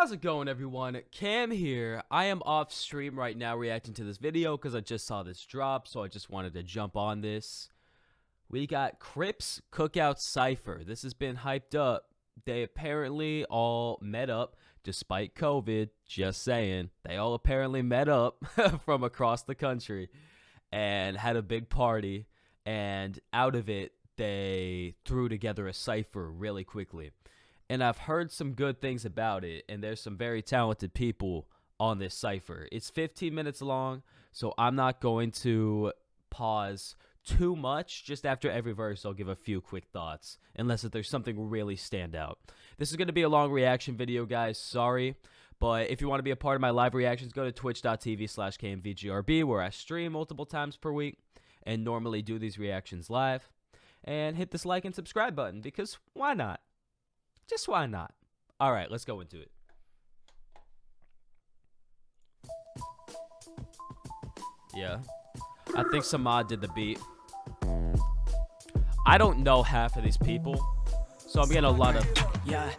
How's it going, everyone? Cam here. I am off stream right now reacting to this video because I just saw this drop, so I just wanted to jump on this. We got CRYPT COOKOUT CYPHER. This has been hyped up. They apparently all met up despite COVID. Just saying. They all apparently met up from across the country and had a big party. And out of it, they threw together a cipher really quickly. And I've heard some good things about it, and there's some very talented people on this cipher. It's 15 minutes long, so I'm not going to pause too much. Just after every verse, I'll give a few quick thoughts, unless if there's something really stand out. This is going to be a long reaction video, guys. Sorry. But if you want to be a part of my live reactions, go to twitch.tv/CamVGRB, where I stream multiple times per week and normally do these reactions live. And hit this like and subscribe button, because why not? Just why not? All right, let's go into it. Yeah. I think Samad did the beat. I don't know half of these people, so I'm getting a lot of... Yeah,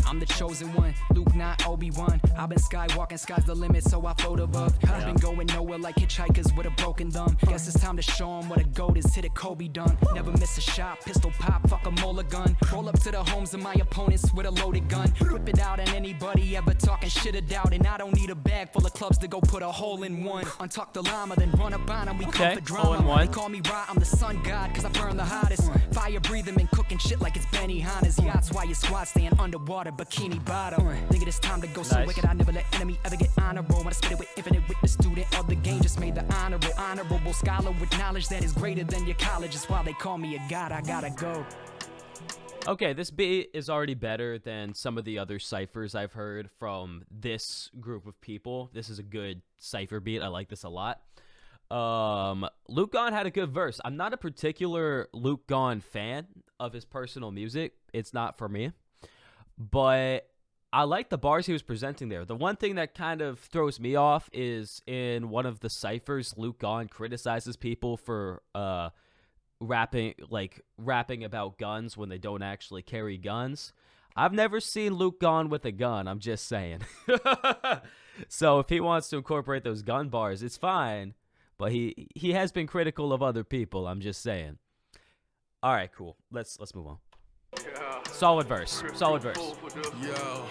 I'm the chosen one, Luke not Obi-Wan. I've been skywalking, sky's the limit, so I float above. I've been going nowhere like hitchhikers with a broken thumb. Guess it's time to show 'em what a goat is, hit a Kobe dunk. Never miss a shot, pistol pop, fuck a molar gun. Roll up to the homes of my opponents with a loaded gun. Whip it out on anybody ever talking shit or doubt. And I don't need a bag full of clubs to go put a hole in one. Untuck the llama, then run up on 'em, we come for drama. They call me Ra, I'm the sun god, cause I burn the hottest. Fire breathing and cooking shit like it's Benny Hanna's yachts. While your squad staying underwater, bikini bottom. Nigga, it's time to go so wicked. I never let enemy ever get honorable. When I spit it with infinite witness, student of the game, just made the honorable scholar with knowledge that is greater than your college. It's why they call me a god. I gotta go. Okay, this beat is already better than some of the other ciphers I've heard from this group of people. This is a good cipher beat. I like this a lot. Luke GAWNE had a good verse. I'm not a particular Luke GAWNE fan of his personal music. It's not for me. But I like the bars he was presenting there. The one thing that kind of throws me off is in one of the ciphers, Luke GAWNE criticizes people for rapping about guns when they don't actually carry guns. I've never seen Luke GAWNE with a gun, I'm just saying. So if he wants to incorporate those gun bars, it's fine. But he has been critical of other people, I'm just saying. All right, cool. Let's move on. Solid verse. Solid verse. Yo.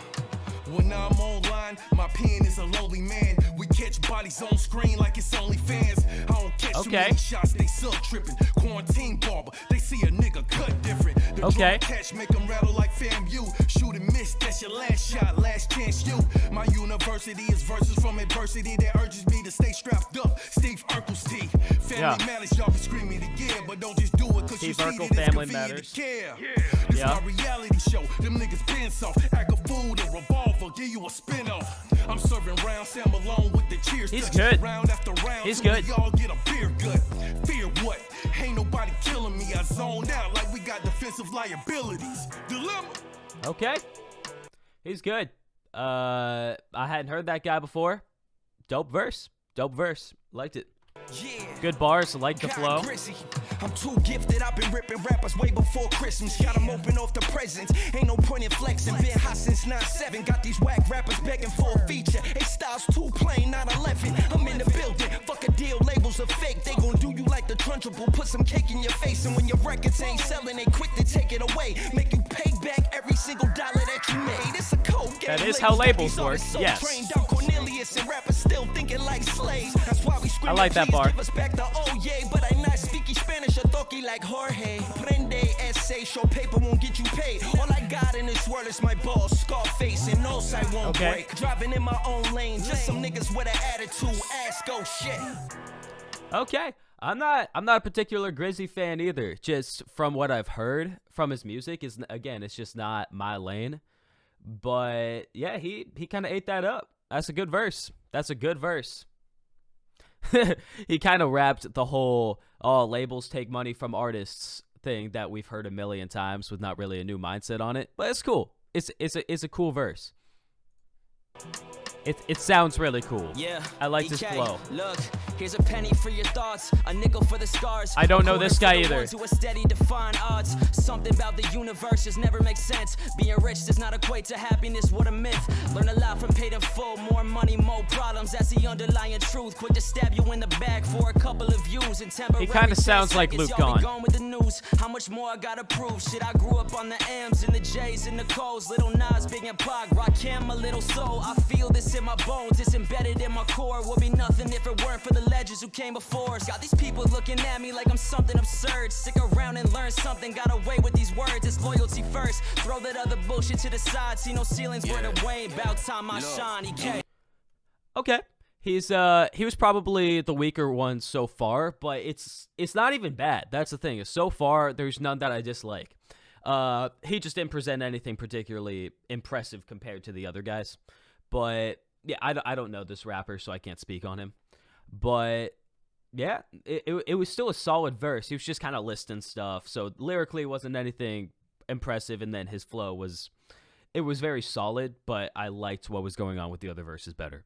When I'm online, my pen is a lowly man. We catch bodies on screen like it's only fans. I don't catch too many shots, they sub tripping. Quarantine barber, they see a nigga cut different. The catch make them rattle like FAMU. Shoot and miss, that's your last shot, last chance you. My university is verses from adversity that urges me to stay strapped up. Steve Urkel's T. Family matters, y'all can scream it again, but don't just do it cause you see that it's convenient to care. This my reality show, them niggas been soft. Act a fool, the revolver, give you a spin-off. I'm serving round Sam Malone with the cheers. He's good. Round after round, he's good. Y'all get a beer gut. Fear what? Ain't nobody killing me. I zoned out like we got defensive liabilities. Dilemma. Okay. He's good. I hadn't heard that guy before. Dope verse. Dope verse. Liked it. Yeah. Good bars, like the flow. I'm too gifted, I've been ripping rappers way before Christmas. Got them open off the presents, ain't no point in flexing. Been hot since 9-7, got these whack rappers begging for a feature. A style's too plain, 9-11. I'm in the building, fuck a deal, labels are fake. They gon' do you like the Trunchable, put some cake in your face. And when your records ain't selling, they quick to take it away. Make you pay back every single dollar that you made. It's a code game. That is how labels work, yes. Cornelius and rappers still thinking like slaves. That's why we scream. I like that bar. Give us back the oh yeah, but I'm not speaking Spanish or toki like Jorge. Prende essay, show paper won't get you paid. All I got in this world is my balls, Scarface, and no side won't break. Driving in my own lane, just some niggas with an attitude. Ask go shit. Okay, I'm not a particular Grizzy fan either. Just from what I've heard from his music, is again, it's just not my lane. But yeah, he kind of ate that up. That's a good verse. That's a good verse. He kind of rapped the whole labels take money from artists thing that we've heard a million times with not really a new mindset on it, but it's cool. It's a cool verse. It sounds really cool. Yeah, I like this flow. Look, Here's a penny for your thoughts, a nickel for the scars. I don't know this guy either. To a steady define odds. Something about the universe just never makes sense. Being rich does not equate to happiness. What a myth. Learn a lot from paid in full. More money, more problems. That's the underlying truth. Quick to stab you in the back for a couple of views and temporary. He kind of sounds like Luke Gawne. With the news. How much more I gotta prove? Shit, I grew up on the M's and the J's and the Co's. Little Nas, Big and Pac, Rakim, my little soul. I feel this in my bones. It's embedded in my core. Would be nothing if it weren't for the legends who came before us. Got these people looking at me like I'm something absurd. Stick around and learn something. Got away with these words. It's loyalty first. Throw that other bullshit to the side. See no ceilings where the way. About time I shine. Okay. He was probably the weaker one so far, but it's not even bad. That's the thing. So far, there's none that I dislike. He just didn't present anything particularly impressive compared to the other guys. But yeah, I don't know this rapper, so I can't speak on him. But yeah, it was still a solid verse. He was just kind of listing stuff, so lyrically it wasn't anything impressive, and then his flow was very solid. But I liked what was going on with the other verses better.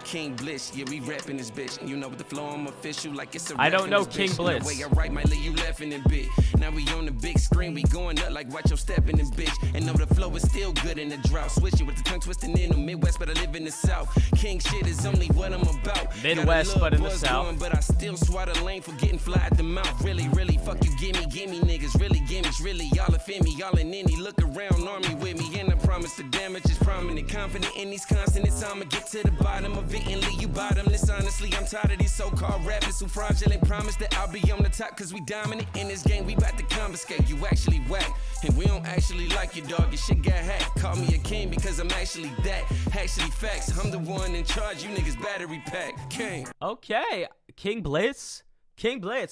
King Bliss, yeah, we rapping this bitch. You know with the flow, I'm official like it's a I don't know King Bliss. The way I write might leave you laughing a bit. Now we on the big screen, we going up like watch your step in this bitch. And know the flow is still good in the drought. Switch it with the tongue twisting in the Midwest, but I live in the South. King shit is only what I'm about. Midwest, but in the South. Going, but I still swat a lane for getting fly at the mouth. Really, fuck you, gimme niggas. Really gimmicks, really y'all offend me, y'all in any. Look around, army with me, and I promise the damage is prominent. Confident in these consonants, I'ma get to the bottom of it and leave you bottomless. Honestly, I'm tired of these so-called rappers who fraudulent promise that I'll be on the top cause we dominant in this game. We about to confiscate, you actually whack. And we don't actually like you, dog, your shit got hacked. Call me a king because I'm actually that. Actually facts, I'm the one in charge, you niggas battery pack. King. Okay, King Blitz,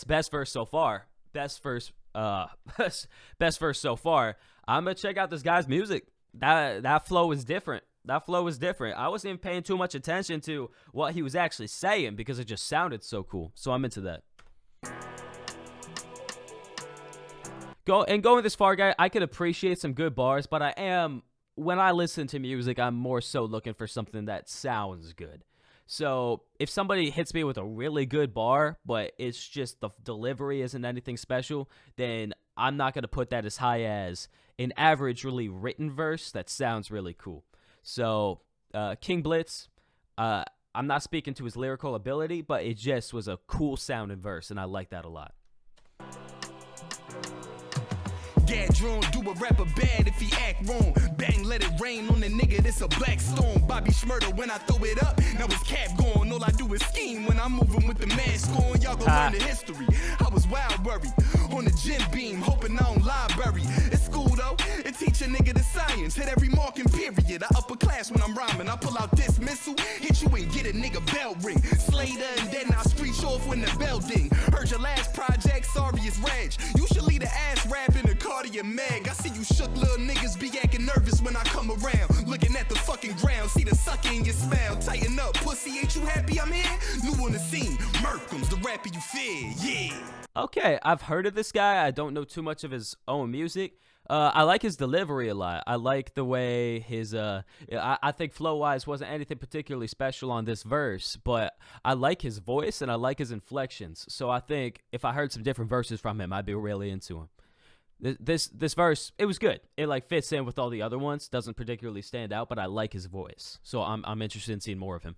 best verse so far. Best verse so far. I'm gonna check out this guy's music. That flow is different. I wasn't even paying too much attention to what he was actually saying because it just sounded so cool. So I'm into that. Going this far, guy, I could appreciate some good bars, but when I listen to music, I'm more so looking for something that sounds good. So if somebody hits me with a really good bar, but it's just the delivery isn't anything special, then I'm not going to put that as high as an average, really written verse that sounds really cool. So, King Blitz, I'm not speaking to his lyrical ability, but it just was a cool sounding verse, and I like that a lot. Gad drone, do a rapper bad if he act wrong. Bang, let it rain on the nigga, this a black storm. Bobby Schmurder when I throw it up, now his cap gone. All I do is scheme when I'm moving with the mask on. Y'all gon' learn the history. I was wild worried on the gym beam, hoping I don't library. It's school though, it teach a nigga the science. Hit every marking period, I upper class when I'm rhyming. I pull out this missile, hit you and get a nigga bell ring. Slater and then I screech off when the bell ding. Heard your last project, sorry it's Reg. You should lead the ass rap in the Cartier mag. I see you shook little niggas be acting nervous when I come around. Looking at the fucking ground, see the sucker in your smile. Tighten up, pussy, ain't you happy I'm here? New on the scene, Merkham's the rapper you fear, yeah. Okay, I've heard of this guy. I don't know too much of his own music. I like his delivery a lot. I like the way his, I think flow-wise wasn't anything particularly special on this verse, but I like his voice and I like his inflections. So I think if I heard some different verses from him, I'd be really into him. This verse, it was good. It like fits in with all the other ones. Doesn't particularly stand out, but I like his voice. So I'm interested in seeing more of him.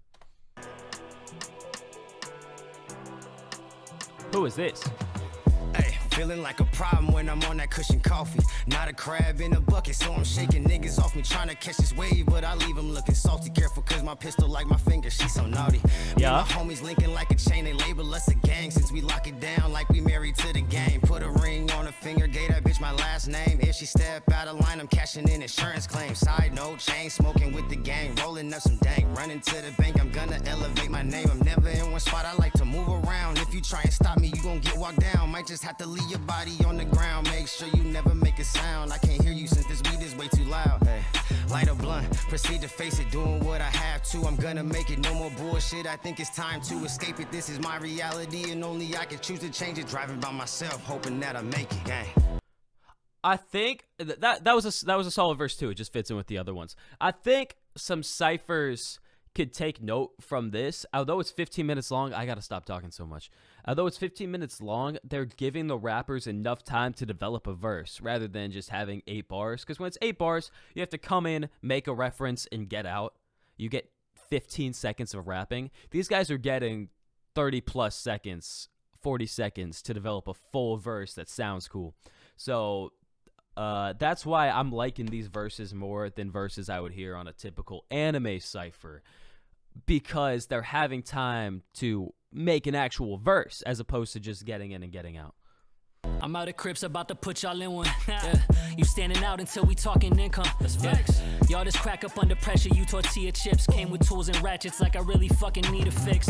Who is this? Hey, feeling like a problem when I'm on that cushion coffee. Not a crab in a bucket, so I'm shaking niggas off me trying to catch this wave, but I leave them looking salty. Careful, cause my pistol like my finger, she so naughty. Yeah. Me and my homies linking like a chain, they label us a gang since we lock it down like we married to the game. Put a ring on her finger, gave that bitch my last name. If she step out of line, I'm cashing in insurance claims. Side note, chain smoking with the gang, rolling up some dank. Running to the bank, I'm gonna elevate my name. I'm never in one spot, I like to move around. If you try and stop me, you gon' get walked down. Might just have to leave your body on the ground. Make sure you never make a sound. I can't hear you since this weed is way too loud. Hey, light a blunt, proceed to face it, doing what I have to. I'm gonna make it, no more bullshit. I think it's time to escape it. This is my reality, and only I can choose to change it. Driving by myself, hoping that I make it. Gang. I think that was a solid verse too. It just fits in with the other ones. I think some ciphers could take note from this, although it's 15 minutes long, I gotta stop talking so much. Although it's 15 minutes long, they're giving the rappers enough time to develop a verse rather than just having 8 bars. Because when it's 8 bars, you have to come in, make a reference, and get out. You get 15 seconds of rapping. These guys are getting 30 plus seconds, 40 seconds to develop a full verse that sounds cool. So that's why I'm liking these verses more than verses I would hear on a typical anime cipher, because they're having time to make an actual verse as opposed to just getting in and getting out. I'm out of Crips, about to put y'all in one. Yeah. You standing out until we talking income. That's facts. Y'all just crack up under pressure, you tortilla chips. Came with tools and ratchets like I really fucking need a fix.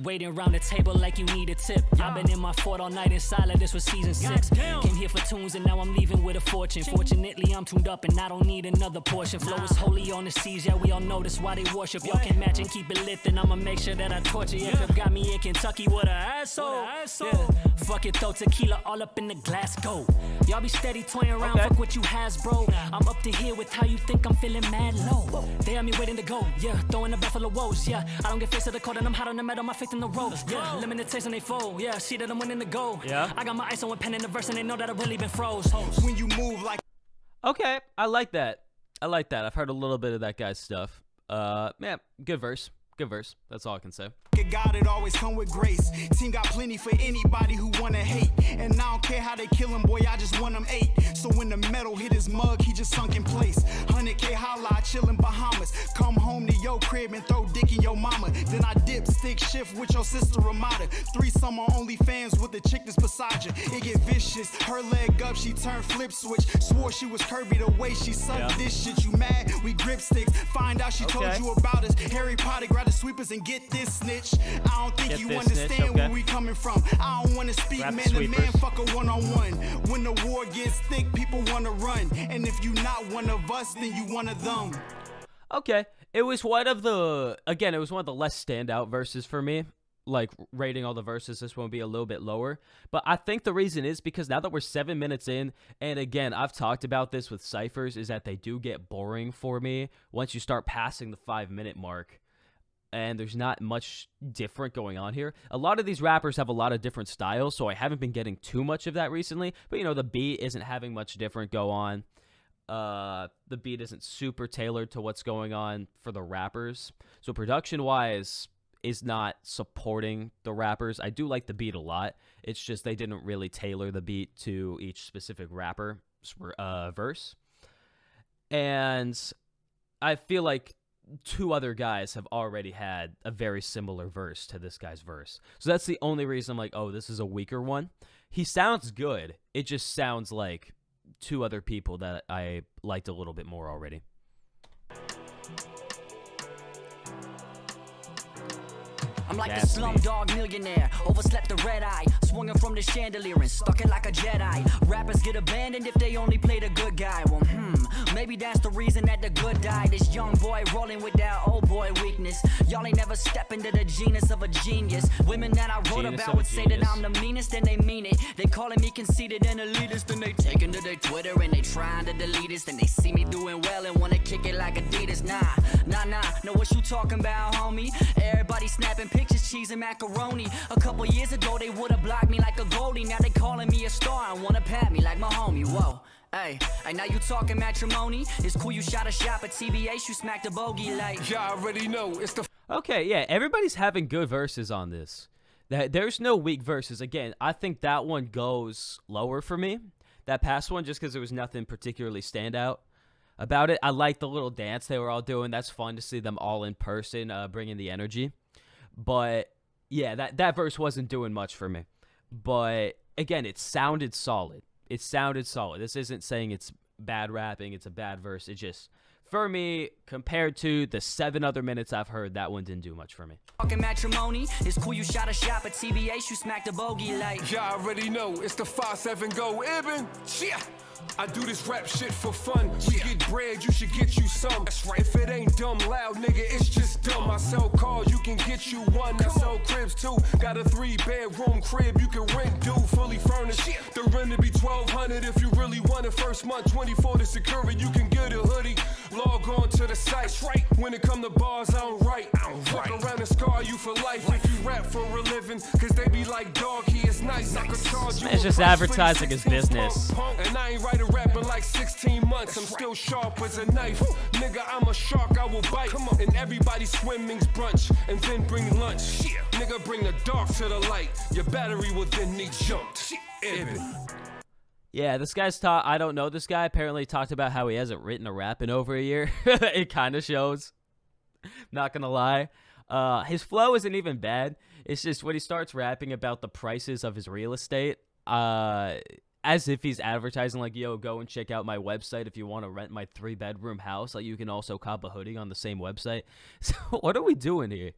Waiting around the table like you need a tip. I've been in my fort all night in silent, this was season 6. Came here for tunes and now I'm leaving with a fortune. Fortunately I'm tuned up and I don't need another portion. Flow is holy on the seas, yeah, we all know this why they worship. Y'all can match and keep it lit, then I'ma make sure that I torture you. Got me in Kentucky with an asshole. Yeah. Fuck it though, tequila all up in the glass, go. Y'all be steady toying around, fuck what you has, bro. I'm up to here with how you think I'm feeling mad low. They have me waiting to go, yeah, throwing a buffalo woes, yeah. I don't get faced to the cold and I'm hot on the metal, my faith in the ropes, yeah. Limited taste and they fold, yeah. See that I'm winning the goal, yeah. I got my ice on one pen in the verse and they know that I really been froze. When you move like, okay, I like that. I like that. I've heard a little bit of that guy's stuff. Man, good verse. Good verse. That's all I can say. God, it always come with grace. Team got plenty for anybody who wanna hate. And I don't care how they kill him, boy, I just want him 8. So when the metal hit his mug, he just sunk in place. 100K holla, I chill in Bahamas. Come home to your crib and throw dick in your mama. Then I dip, stick shift with your sister Ramada. 3 summer only fans with the chick that's beside you. It get vicious. Her leg up, she turned flip switch. Swore she was Kirby the way she sucked this shit. You mad? We grip sticks. Find out she told you about us. Harry Potter, grab the sweepers and get this snitch. I don't think you understand where we coming from. I don't wanna speak man to man, fuck a one-on-one. When the war gets thick, people wanna run. And if you not one of us, then you one of them. Okay, it was one of the, again, it was one of the less standout verses for me. Like, rating all the verses, this one will be a little bit lower. But I think the reason is because now that we're 7 minutes in, and again, I've talked about this with ciphers, is that they do get boring for me once you start passing the 5-minute mark. And there's not much different going on here. A lot of these rappers have a lot of different styles, so I haven't been getting too much of that recently. But, you know, the beat isn't having much different go on. The beat isn't super tailored to what's going on for the rappers. So production-wise is not supporting the rappers. I do like the beat a lot. It's just they didn't really tailor the beat to each specific rapper verse. And I feel like 2 other guys have already had a very similar verse to this guy's verse. So that's the only reason I'm like, oh, this is a weaker one. He sounds good. It just sounds like 2 other people that I liked a little bit more already. I'm like a slumdog millionaire, overslept the red eye, swinging from the chandelier and stuck it like a Jedi. Rappers get abandoned if they only play the good guy. Well, maybe that's the reason that the good die. This young boy rolling with that old boy weakness. Y'all ain't never step into the genus of a genius. Women that I wrote about would say that I'm the meanest, and they mean it. They calling me conceited and elitist, then they taking to their Twitter and they trying to delete us. Then they see me doing well and wanna kick it like Adidas. Nah, know what you talking about, homie? Everybody snapping pictures, cheese and macaroni. A couple years ago they would've blocked me like a goldie. Now they calling me a star and wanna pat me like my homie. Whoa. Hey, now you talking matrimony? It's cool you shot a shot, but TBH you smacked a bogey like. Yeah, I already know it's the. Okay, yeah, everybody's having good verses on this. There's no weak verses. Again, I think that one goes lower for me. That past one, just because there was nothing particularly standout about it. I like the little dance they were all doing. That's fun to see them all in person, bringing the energy. But yeah, that verse wasn't doing much for me. But again, it sounded solid. It sounded solid. This isn't saying it's bad rapping. It's a bad verse. It just, for me, compared to the 7 other minutes I've heard, that one didn't do much for me. Talking matrimony, it's cool you shot a shot, but TBH you smacked a bogey like. Yeah, I already know it's the 5-7 go Ibn. Yeah. I do this rap shit for fun. We get bread, you should get you some. That's right. If it ain't dumb loud, nigga, it's just dumb. I sell cars, you can get you one. I sell cribs too. Got a 3-bedroom crib you can rent, dude, fully furnished. The rent to be $1,200 if you really want it. First month, 24 to secure it. You can get a hoodie. Log on to the site. That's right. When it come to bars, I don't write. Fuck around and scar you for life if you rap for a living. Cause they be like, dog, he is nice. I could charge you. It's just advertising his business. And I ain't writing rap in like 16 months. I'm still sharp as a knife. Nigga, I'm a shark, I will bite. And everybody swimming's brunch and then bring lunch. Nigga, bring the dark to the light. Your battery will then need jumped. Yeah, this guy's taught. I don't know this guy. Apparently talked about how he hasn't written a rap in over a year. It kind of shows. Not gonna lie. His flow isn't even bad. It's just when he starts rapping about the prices of his real estate, as if he's advertising like, yo, go and check out my website if you want to rent my 3-bedroom house. Like, you can also cop a hoodie on the same website. So what are we doing here?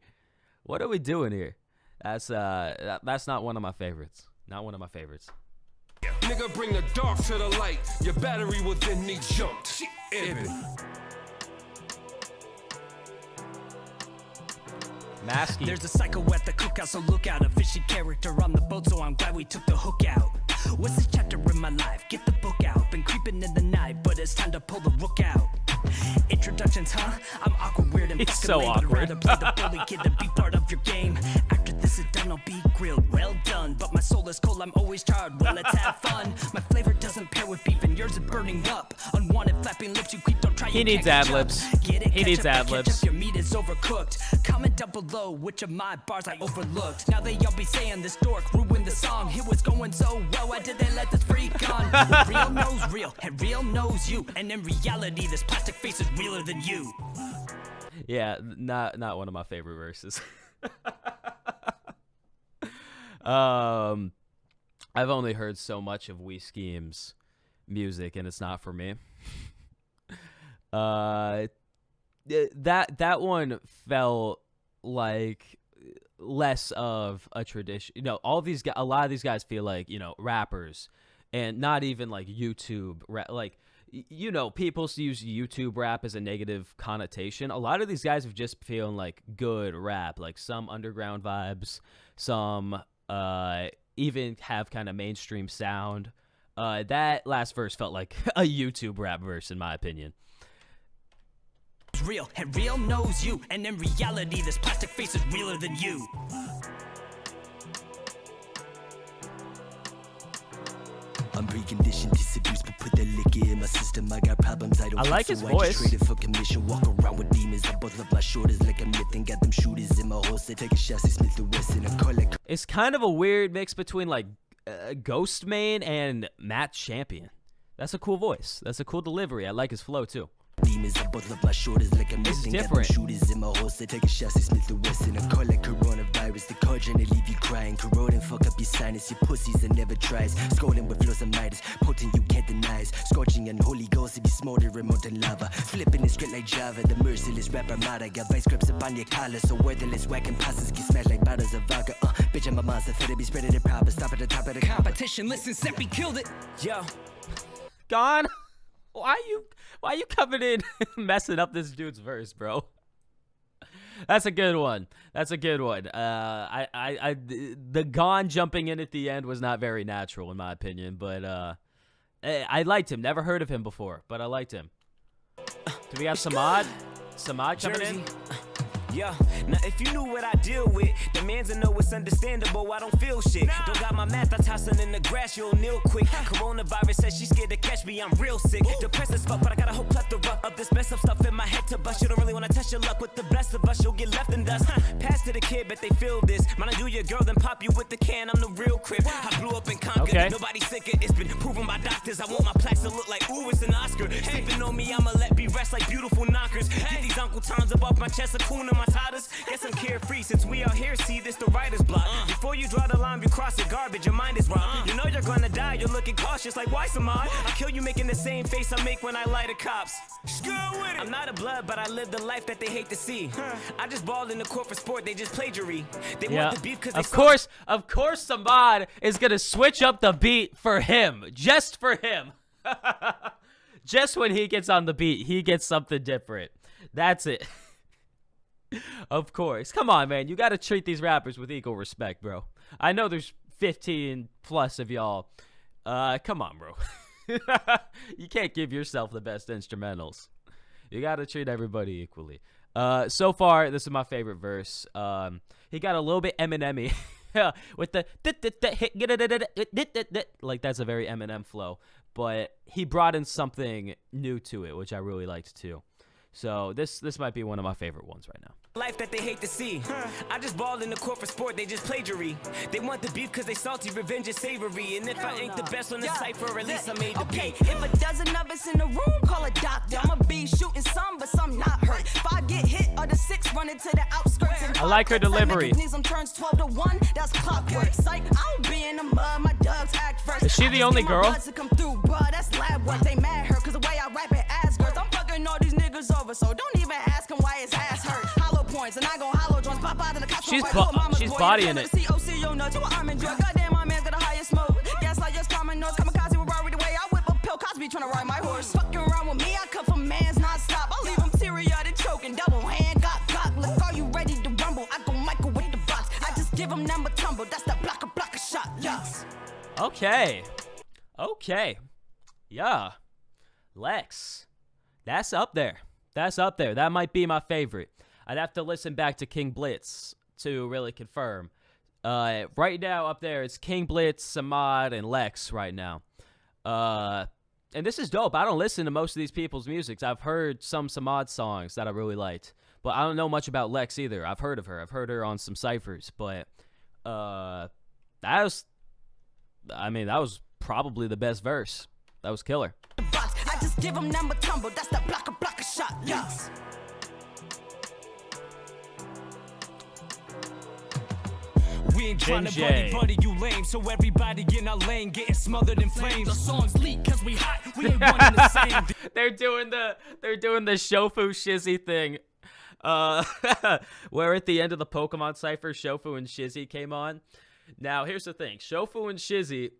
What are we doing here? That's not one of my favorites. Not one of my favorites. Nigga, bring the dark to the light. Your battery will then need jumped. Masky. There's a psycho at the cookout, so look out. A fishy character on the boat, so I'm glad we took the hook out. What's this chapter in my life? Get the book out. Been creeping in the night, but it's time to pull the rook out. Introductions, huh? I'm awkward, weird, and It's fucking so lame, awkward. But I'd rather play the bully kid than be part of your game. After this is done, I'll be grilled. Well done, but my soul is cold. I'm always charred. Well, let's have fun. My flavor doesn't pair with beef, and yours is burning up. Unwanted flapping lips, you creep. Don't try. He needs ad-libs. He needs ad-libs. Your meat is overcooked. Comment down below which of my bars I overlooked. Now they all be saying this dork ruined the song. It was going so well, why did they let this freak on? Real knows real, and real knows you. And in reality, this plastic face is realer than you. Yeah, not one of my favorite verses. I've only heard so much of We Scheme's music, and it's not for me. That one felt like less of a tradition. You know, a lot of these guys feel like, you know, rappers, and not even like YouTube rap. Like, you know, people use YouTube rap as a negative connotation. A lot of these guys have just feeling like good rap, like some underground vibes, some even have kind of mainstream sound. That last verse felt like a YouTube rap verse, in my opinion. Real, and real knows you. And in reality, this plastic face is realer than you. I'm reconditioned, disabused, but put the liquor in my system. I got problems I don't I like fix, his so voice. I just traded for commission. Walk around with demons. I both love my shoulders like a myth and got them shooters in my holster. Take a shot, say Smith & Wesson. I call it. It's kind of a weird mix between like Ghostmane and Matt Champion. That's a cool voice. That's a cool delivery. I like his flow too. Demons, I both love my shoulders like a myth It's and got them different. shooters in my holster. Take a shot, say Smith & Wesson. I call it coronavirus. The card trying to leave you crying. Corroding, fuck up your sinus. Your pussies that never tries. Scolding with flows of Midas. Potent, you can't deny. Scorching and Holy Ghost, it be smoldering molten lava. Flipping the script like Java. The merciless rap armada. Got vice grips up on your collar. So worthless, whacking passes get smashed like bottles of vodka. Bitch, I'm a monster. Fit to be spreading it proper. Stop at the top of the Competition, listen, Seppi killed it. Yo. Gone. Why you coming in messing up this dude's verse, bro? That's a good one. That's a good one. The Gone jumping in at the end was not very natural in my opinion, but I liked him. Never heard of him before, but I liked him. Do we have Samad? Samad coming in? Yeah, now if you knew what I deal with, the man's a know it's understandable. I don't feel shit. Don't got my math, I tossing in the grass, you'll kneel quick. Coronavirus says she's scared to catch me, I'm real sick. Depressed as fuck, but I got a whole plethora of this mess up stuff in my head to bust. You don't really wanna test your luck with the best of us, you'll get left in dust. Pass to the kid, bet they feel this. Mind I do your girl, then pop you with the can. I'm the real crib. I blew up and conquered. Okay. Nobody sicker, it's been proven by doctors. I want my plaques to look like, ooh, it's an Oscar. Sleeping on me, I'ma let me rest like beautiful knockers. Get these Uncle Toms up off my chest, a coon in my todders. Guess I'm carefree since we out here, see this the writer's block. Before you draw the line, you cross it, garbage, your mind is wrong. You know you're gonna die, you're looking cautious like why Samad? I kill you making the same face I make when I light the cops. I'm not a blood, but I live the life that they hate to see. I just balled in the court for sport, they just plagiary. They Yeah. want the beef cause they Of course Samad is gonna switch up the beat for him. Just for him. Just when he gets on the beat, he gets something different. That's it. Of course. Come on, man. You got to treat these rappers with equal respect, bro. I know there's 15 plus of y'all. Come on, bro. You can't give yourself the best instrumentals. You got to treat everybody equally. So far, this is my favorite verse. He got a little bit Eminem-y with the like that's a very Eminem flow, but he brought in something new to it, which I really liked too. So this might be one of my favorite ones right now. Life that they hate to see. I just balled in the court for sport, they just plagiary. They want the beef cause they salty, revenge is savory. And if I ain't the best on the cipher, at least I made the beat. If a dozen of us in the room, call a doctor. I'ma be shooting some, but some not hurt. If I get hit, or the 6 running to the outskirts. I like her delivery. Turns 12 to 1, that's clockwork. Psych, I don't be in the mud, my dogs act first. Is she the only girl? To come through, bruh, that's lab work. They mad her cause the way I rap it ass girls. I'm fucking all these niggas over, so don't even ask him why his ass hurt. Hollow points, and I gon' hollow joints, pop out of the cops. She's bodying it. COC, yo, nuts, you an almond joy. Goddamn, my man got the highest smoke. Gaslight, just common noise. Kamikaze with Rory the way I whip a pill. Cosby tryna ride my horse. Fucking around with me, I come from mans non-stop. I leave him teary-eyed choking. Double hand, got. Look, are you ready to rumble? I go Michael with the box. I just give him number tumble. That's the blocker shot. Yes. Okay. Yeah. Lex. That's up there. That might be my favorite. I'd have to listen back to King Blitz to really confirm. Right now up there, it's King Blitz, Samad, and Lex right now. And this is dope. I don't listen to most of these people's music. I've heard some Samad songs that I really liked, but I don't know much about Lex either. I've heard of her. I've heard her on some ciphers, but that was probably the best verse. That was killer. I just give him number tumble. That's the blocker shot. Yes. We ain't trying to buddy you lame, so everybody in our lane getting smothered in flames. The songs leak cause we hot, we ain't one and the same. They're doing the Shofu Shizzy thing. Where at the end of the Pokemon Cypher, Shofu and Shizzy came on. Now here's the thing. Shofu and Shizzy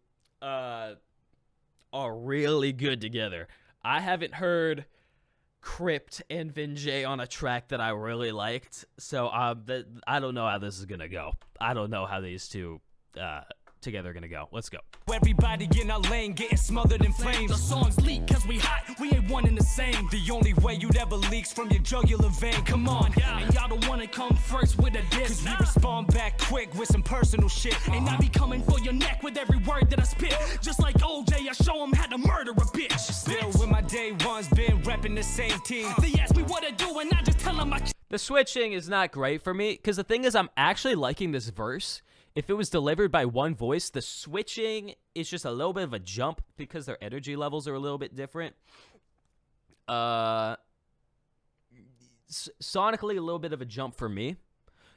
are really good together. I haven't heard CRYPT and Vinjay on a track that I really liked, so I don't know how this is gonna go. I don't know how these two together are gonna go. Let's go. Everybody in our lane getting smothered in flames. The songs leak cause we hot, we ain't one and the same. The only way you'd ever leaks from your jugular vein. Come on, and y'all don't wanna come first with a diss. Cause we respond back quick with some personal shit. And I be coming for your neck with every word that I spit. Just like OJ, I show him how to murder a bitch. Still with my day ones, been repping the same team. They ask me what I do and I just tell them The switching is not great for me, because the thing is I'm actually liking this verse. If it was delivered by one voice, the switching is just a little bit of a jump because their energy levels are a little bit different. Sonically, a little bit of a jump for me.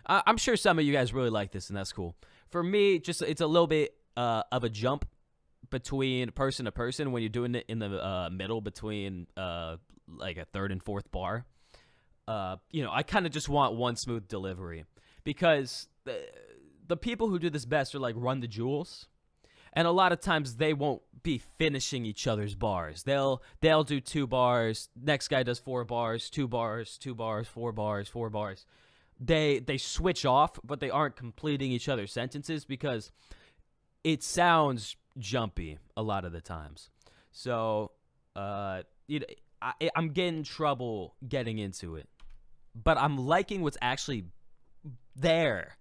I'm sure some of you guys really like this, and that's cool. For me, just it's a little bit of a jump between person to person when you're doing it in the middle between like a third and fourth bar. I kind of just want one smooth delivery because the people who do this best are like Run the Jewels, and a lot of times they won't be finishing each other's bars. They'll do 2 bars, next guy does 4 bars, 2 bars, 2 bars, 4 bars, 4 bars. They switch off, but they aren't completing each other's sentences because it sounds jumpy a lot of the times. So I'm getting trouble getting into it, but I'm liking what's actually there.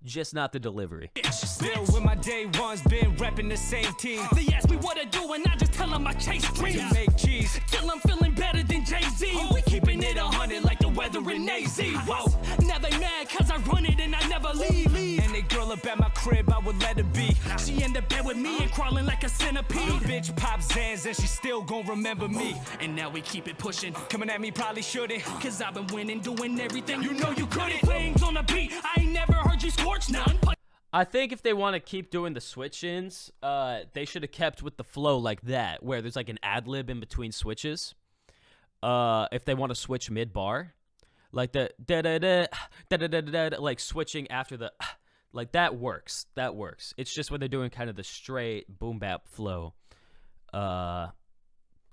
Just not the delivery. Still with my day ones, been repping the same team. They ask me what I do and I just tell them I chase dreams. To make cheese, till I'm feeling better than Jay-Z. We keeping it 100 like the weather in AZ. Whoa, now they mad cause I run it and I never leave. And they girl up at my crib, I would let her be. She in the bed with me and crawling like a centipede. Bitch pop Zans and she still gon' remember me. And now we keep it pushing. Coming at me probably shouldn't, cause I've been winning, doing everything you know you couldn't. Flames on the beat, I ain't never heard you score. I think if they want to keep doing the switch-ins, they should have kept with the flow like that, where there's like an ad-lib in between switches. If they want to switch mid-bar, like the da-da-da, like switching after the, like that works. That works. It's just when they're doing kind of the straight boom-bap flow.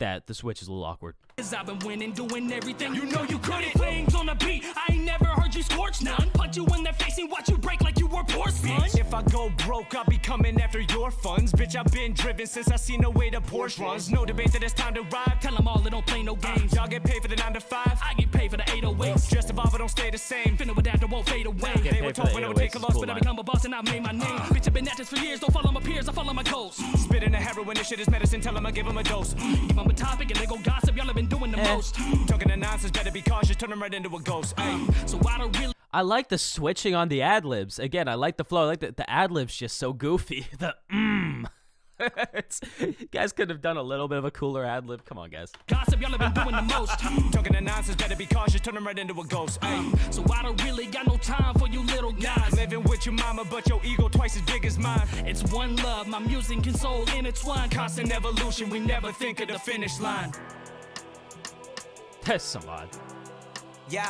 that the switch is a little awkward. Cause I've been winning, doing everything you know you couldn't. Flames on the beat, I ain't never heard you scorch none. Punch you in the face and watch you break like you were porcelain. If I go broke, I'll be coming after your funds. Bitch, I've been driven since I seen the way the Porsche runs. No debate that it's time to ride. Tell them all they don't play no games. Y'all get paid for the 9 to 5. I get paid for the 808s. Just evolve, but don't stay the same. Finna with that, that won't fade away. Get They paid were for told the when I would take a 808s, loss, cool but I line. become I'm a boss and I made my name. Bitch, I've been at this for years. Don't follow my peers, I follow my goals. spitting the heroin, this shit is medicine. Tell them I give them a dose. Give them a topic and they go gossip. Y'all have been doing the most. Talking the nonsense, better be cautious. Turn them right into a ghost. Ayy. So I don't really. I like the switching on the ad-libs. Again, I like the flow. I like the ad-libs just so goofy. The you guys could have done a little bit of a cooler ad-lib. Come on, guys. Gossip, y'all have been doing the most. Talking the nonsense, better be cautious. Turn them right into a ghost. Ayy. So I don't really got no time for you little guys. Living with your mama, but your ego twice as big as mine. It's one love, my music and soul intertwined. Constant evolution, we never think of the finish line. That's some odd. Yo,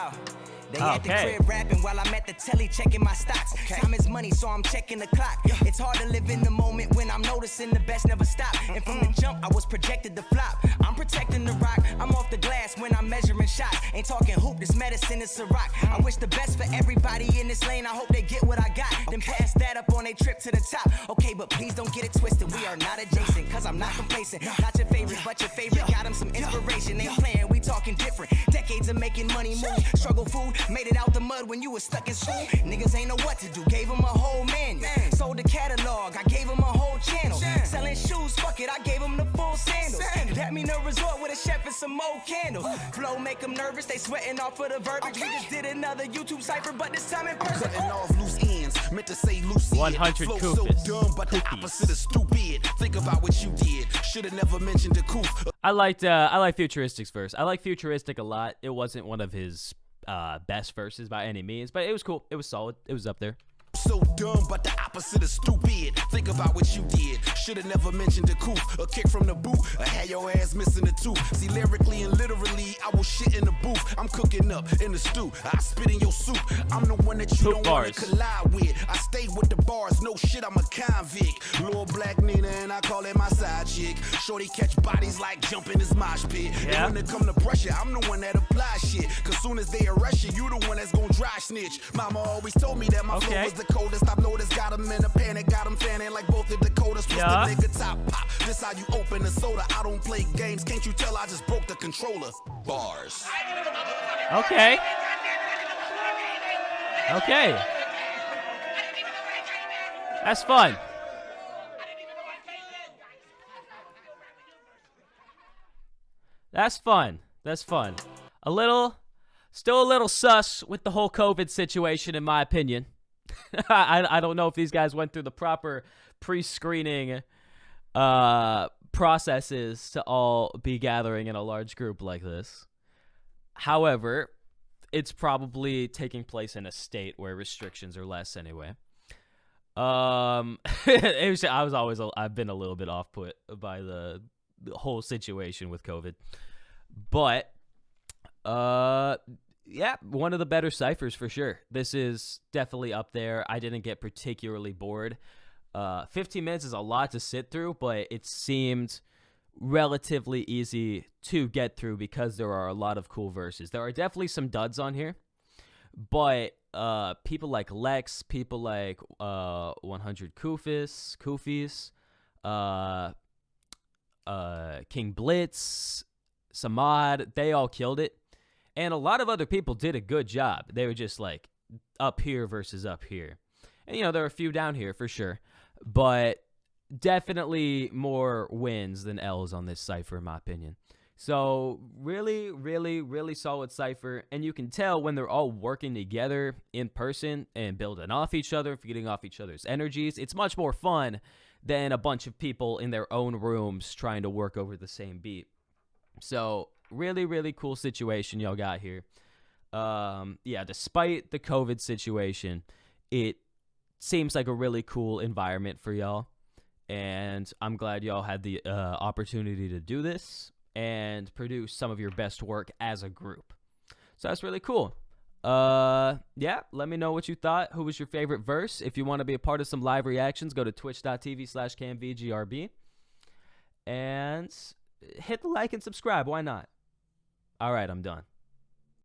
they at the Okay. crib rapping while I'm at the telly checking my stocks. Time is money, so I'm checking the clock. It's hard to live in the moment when I'm noticing the best never stop. And from the jump, I was projected to flop. I'm protecting the rock, I'm off the glass when I'm measuring shots. Ain't talking hoop, this medicine is a rock. I wish the best for everybody in this lane, I hope they get what I got. Then pass that up on their trip to the top. Okay, but please don't get it twisted, we are not adjacent, cause I'm not complacent. Not your favorite, but your favorite, got him some inspiration. Ain't playing, we talking different. Decades of making money move, struggle food, made it out the mud when you was stuck in school. Niggas ain't know what to do, gave them a whole manual. Sold the catalog, I gave them a whole channel. Selling shoes, fuck it, I gave them the full sandals. That mean a resort with a chef and some more candles. Flow make them nervous, they sweating off for the verbiage. We just did another YouTube cipher, but this time in person. Cutting off loose ends, meant to say loose. 100 Flow so Kufis. dumb, but the Kufis. opposite of stupid. Think about what you did. Should have never mentioned the coof. I like Futuristic's verse. I like Futuristic a lot. It wasn't one of his best verses by any means, but it was cool. It was solid. It was up there. So dumb, but the opposite of stupid. Think about what you did. Should have never mentioned the coof. A kick from the boot, or had your ass missing a tooth. See, lyrically and literally, I will shit in the booth. I'm cooking up in the stew. I spit in your soup. I'm the one that you Poop don't want bars. to collide with. I stay with the bars. No shit, I'm a convict. Little black Nina, and I call it my side chick. Shorty catch bodies like jumping this mosh pit. Yeah. And when it come to pressure, I'm the one that apply shit. Cause soon as they arrest you, you the one that's gonna dry snitch. Mama always told me that my flow Okay. was the coldest. I've noticed, got him in a panic, got him fanning like both the Dakotas. Twist Yeah. the nigga top pop. This how you open a soda. I don't play games. Can't you tell I just broke the controller? Bars. Okay. Okay. That's fun. That's fun. That's fun. Still a little sus with the whole COVID situation, in my opinion. I don't know if these guys went through the proper pre-screening processes to all be gathering in a large group like this. However, it's probably taking place in a state where restrictions are less anyway. I've been a little bit off-put by the whole situation with COVID. But yeah, one of the better ciphers for sure. This is definitely up there. I didn't get particularly bored. 15 minutes is a lot to sit through, but it seemed relatively easy to get through because there are a lot of cool verses. There are definitely some duds on here, but people like Lex, people like 100Kufis, King Blitz, Samad, they all killed it. And a lot of other people did a good job. They were just like up here versus up here. And, you know, there are a few down here for sure. But definitely more wins than L's on this cipher, in my opinion. So really, really, really solid cipher. And you can tell when they're all working together in person and building off each other, feeding off each other's energies. It's much more fun than a bunch of people in their own rooms trying to work over the same beat. So really, really cool situation y'all got here. Yeah, despite the COVID situation, it seems like a really cool environment for y'all. And I'm glad y'all had the opportunity to do this and produce some of your best work as a group. So that's really cool. Yeah, let me know what you thought. Who was your favorite verse? If you want to be a part of some live reactions, go to twitch.tv/CamVGRB. And hit the like and subscribe. Why not? All right, I'm done.